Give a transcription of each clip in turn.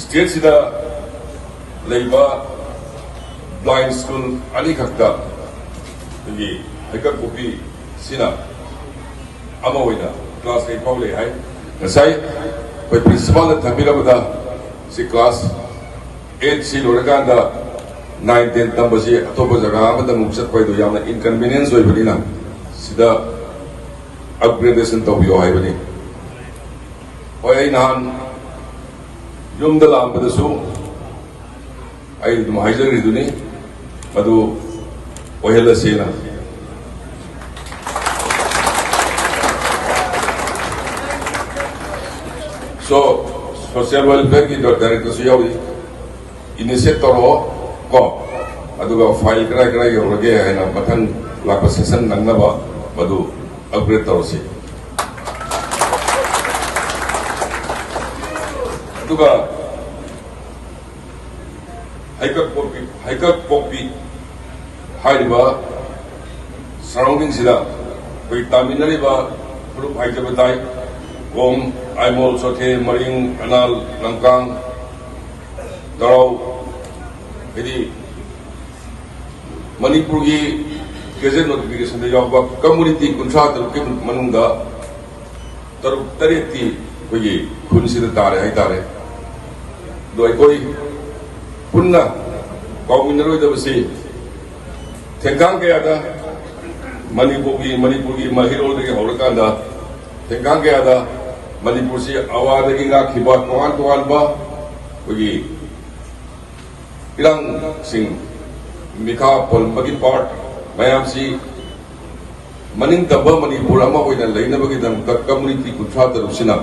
State सिदा लेबा blind school अनी खक्ता ये हैकक कोपी सिना अमा होइना क्लास 8 फाउ ले हाय नसाई कोई प्रिंसिपल ने थंबिरबदा सि क्लास 8 सि लोरकांदा 9 10 तंबसी अतोप जगह अमदा मुक्सत पैदो यामना इनकन्वीनियंस होइबनिना सिदा अपग्रेडेशन तौबियो हाइबनी होय नान युमदा लांबदसु आई दुम हाइजरिदुनी मधु ओहेलसेना सो सोशल वेलफेयर की डायरेक्टर से यावी इनिशिएट तौर को अदुगा फाइल करा योरगे है ना मथन लापा सेशन नंगनबा मधु अपग्रेड तौर से अदुगा हाइकक पोपी हाइरिबा सराउंडिंग सिदा कोई तामिनरिबा ग्रुप हाइजबताई गोम आइमोल सोथे मरिंग अनाल लंकांग दराव यदि मणिपुर की गेजेट नोटिफिकेशन दे यावबा कम्युनिटी कुंथ्रा तरुक मनुंगा तरुक तरेती कोई खुनसिदा तारे हाय तारे दो कोई पुन्ना काउमिनरोइदबसी थेंकांग कयादा मणिपुर की महिरोलदगी हौरकांदा थेंकांग कयादा मणिपुर से अवादगी गाखिबा तोगान तोगानबा कोई इरांग सिंह मिखा पोलबगी पार्ट मयाम सी मनिंग तब मणिपुर अमा होइना लेनबगी दमका कम्युनिटी कुंथ्रा तरुसिना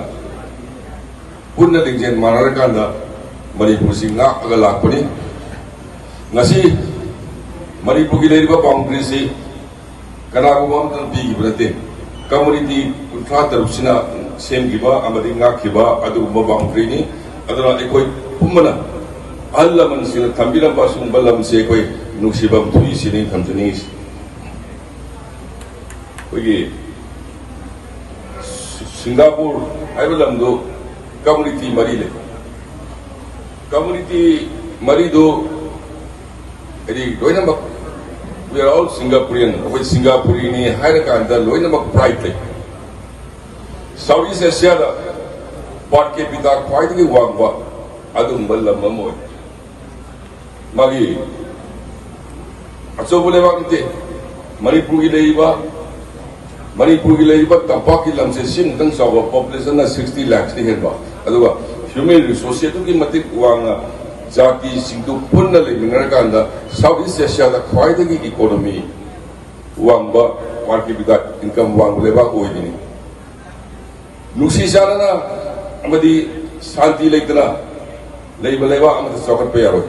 पुन्ना लिंजेन मानरकांदा मणिपुर से नागा लापनी ngasi मणिपुर की लेरिबा बाउंड्री से कनागुमा अमतन पीगिबा नते कम्युनिटी कुंथ्रा तरुसिना सेमगिबा अमदि ngaखिबा अदुगुमा बाउंड्री नि अदना एकोई पुमना अल्लमन सिना थंबिरबा सुंबा लमसे कोई नुक्सिबम थुई सिनि थमजनी कोई सिंगापुर हाइबा लमदो कम्युनिटी मरी ले कम्युनिटी मरी दो यदि लोइनमक वी आर ऑल सिंगापुरियन कोई सिंगापुरी ने हायर कांदा लोइनमक प्राइड ले साउथ ईस्ट एशिया दा पर कैपिटा ख्वाइदगी वांगबा अदुंबा लममोय मागी अचोबो लेबांते मणिपुर की लेइबा तंपा की लमसे सिंगतंग सावा पॉपुलेशन ना 60 लाख नि हेबा अदुगा ह्यूमन रिसोर्स की मतिक वांगा जाति सिंधु पुन्ना लेमिनरकांदा साउथ ईस्ट एशिया दा ख्वाइदगी इकोनॉमी वांगबा पर कैपिटा इनकम वांग लेबा ओइदिनी नुसी जाना अमदी शांति लेतना लेबा अमद चौकट पे यारो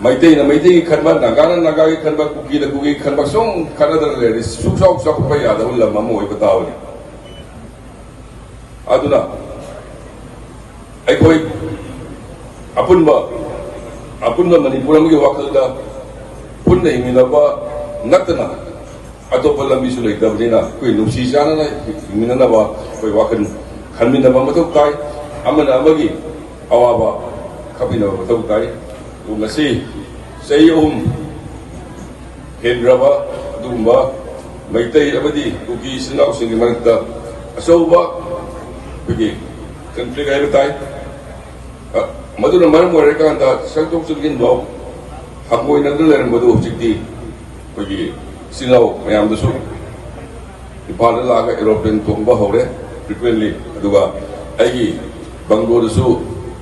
मैते की खनबा नागा की खनबा कुकी खनबा सों खनदर ले सुसौ चौकट पे यादव लम ओइ बतावनी अदुना अखोई अपुनबा मणिपुर की वाखलदा पुन्ना हिमिनबा नतना अतोप लंबी लेतबनीना कोई नुसी जाना हिमिनबा कोई वाखल खनमिनबा मथौ ताई अमना अमगी अवाबा खबिनबा मथौ ताई ngasi sei hendraba dumba maitai abadi kuki sinau singi marakta asoba kuki conflict ai tai maduna maram wareka anda saktok sugin do hakoi nagdal ler madu hujikti kuki sinau mayam dasu ipal laga aeroplane tongba hore frequently aduga ai banglo dasu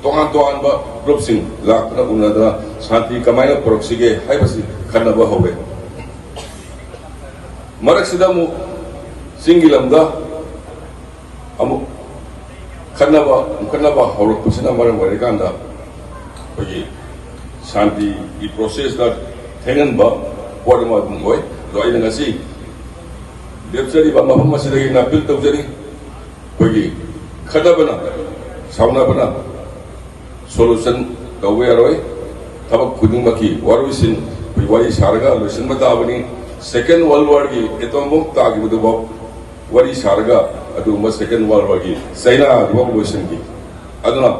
तोहान बा group Singh Lakhna उन्नदना शांति कमायना पुरक्सिगे हाइबसी खनबा होबे मरक्सिदा मु सिंगी lambda अमु खनबा हौरक्पसिना मरम वरिकांदा होई शांति की process दा थेंगनबा पोरमा दुंगोय रोइना ngasi देबसरी बा मफम मसिदगी नापिल तौजरी होई खदबना सावनाबना सोल्यूशन तौबे यारोय थबक खुदिंगमकी वारुसिन वरी सारगा लोसन बताबनी सेकेंड वर्ल्ड वॉर की एटॉम बम तागिबदुबो वरी सारगा अदुमा सेकेंड वर्ल्ड वॉर की चाइना दुबो लोसन की अदुना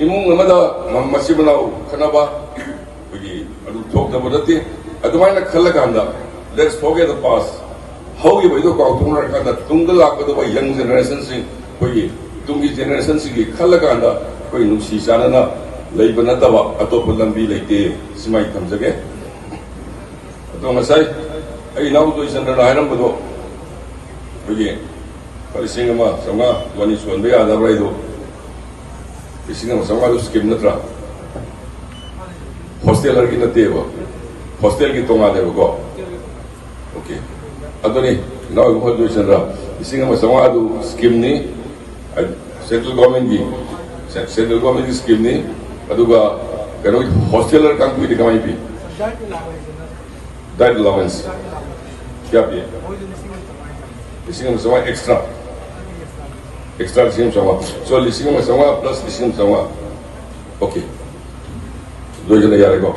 imung namada masih menau kenapa pergi aduh talk na berarti aduh mana khalla kanda let's forget the past how you itu kau tunggu kanda tunggu lak itu young generation sing pergi tunggu generation sing khalla kanda pergi nusi sana na lagi benar tawa atau pelambi lagi semai tamzage atau masai ai nau tu isan na hairam betul pergi kalau singa mah sama wani suan be ada berai itu singa mah sama itu skim natra hostel lagi nanti apa hostel gitu nggak ada kok oke atau nih nau itu tu isan ra singa mah sama itu skim ni central government di skim ni aduga kalau hostel lagi kan kuih dikamai pi diet allowance क्या pi singa mah sama extra lising sama so lising sama plus lising sama oke dua jana ya rego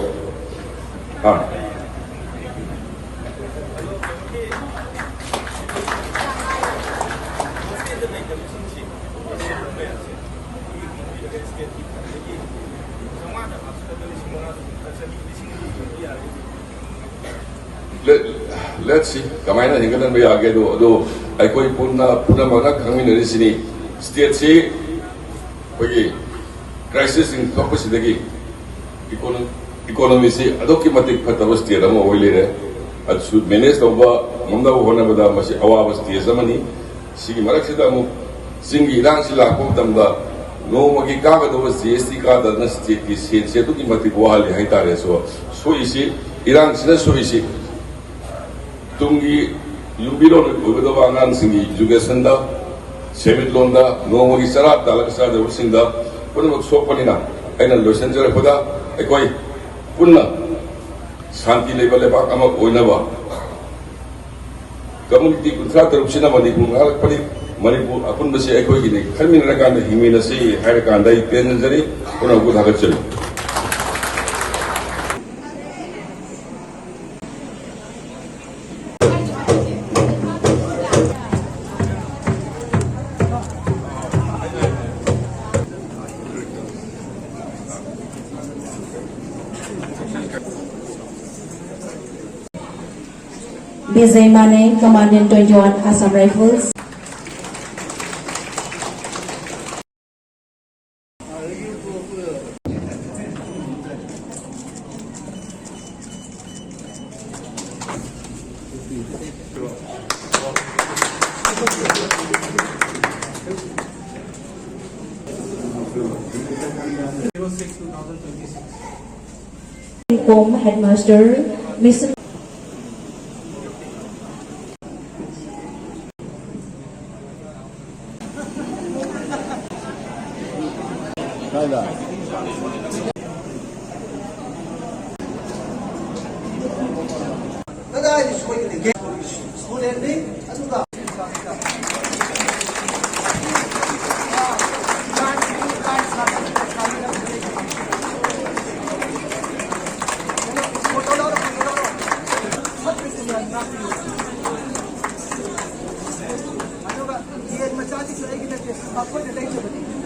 let's see kamaina hinggalan be age do ai koi punna mana kami dari sini state si bagi crisis in topic dagi economy si adoki matik patawas state amo oile re at should manage to ba mumda hona bada masi awabas state zamani sigi marak sida mo singi irang sila ko tamda no magi ka ga do GST ka da na state ki se to ki matik wahali hai tare so isi irang sina so isi tumgi yubiron ubedaba angan singi education da semit loan da nomogi sara dalak sara da usinda punna sokpanina aina lotion jara khoda ekoi punna shanti level ba ama oinaba community kuntra tarupsina mani kungal pali manipur apun base ekoi gi ne khalmin rakan himina se hair kan dai ten jari punna gu dhagat chali Bizay Mane, Commandant 21 Assam Rifles. Headmaster, Mr. Machadi